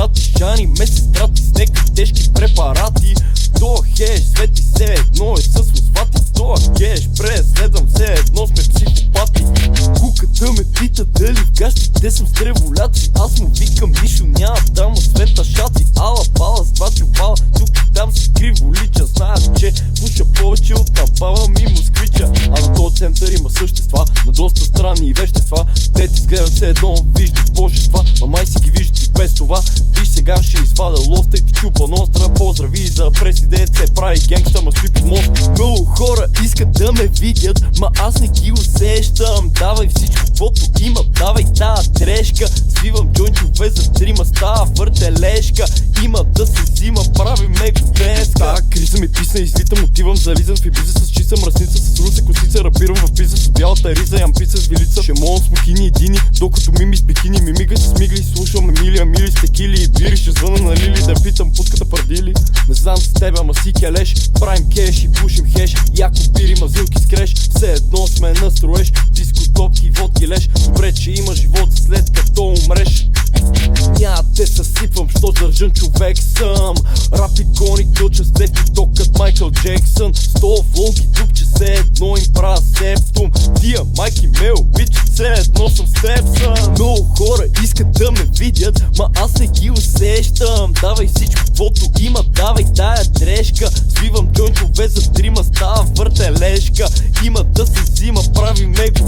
Братишани ме се страти с някакви тежки препарати. Тоя хеш свети се едно е с фосфати. Тоя хеш преследвам се едно сме психопати. Куката ме пита дали в гащите съм с револяци. Аз му викам нищо няма там освен ташаци. Ала бала с два чубала, тук и там се криволича. Знаят, че пуша повече от напава ми москвича. А на този център има същества на доста странни вещества. Те ти сгледат се едно, виждат божества, ма май си ги виждат и без това. Виж сега ще извада лоста и ти чупа ностра. Поздрави за президент, се прави генгста, ма стои под мост. Много хора искат да ме видят, ма аз не ги усещам. Давай всичко, каквото има, давай тая трешка. Свивам джойнчове за трима, става въртележка. Има да се взима, прави мега днеска. Тая криза ми писна, излитам, отивам, зализам в ибиза с чиса мръсница, с руса косица, рапирам в пиза с бялата риза, ям пица с вилица. Шемон с мухини едини, докато мими с бикини, ми мига с мигли, слушам Емилия, мили с текили и бири. Ще звъна на Лили да питам путката пардили. Не знам с тебе, ама си келеш, правим кеш и пушим хеш. Яко бири, мазилки с креш, все едно сме на строеж. Дискотопки, водки леш, добре че има живот след като умреш. Няма те съсипвам, що държан човек съм. Рап икони, кълча с ток като Майкъл Джексън. 100 влоги тук, че все едно им правя септум. Тия майки ме обичат, все едно съм с теб съм. Много хора искат да ме видят, ма аз не ги усещам. Давай всичко, каквото има, давай тая трешка. Свивам джойнчове за трима, става въртележка. Има да се взима, прави мега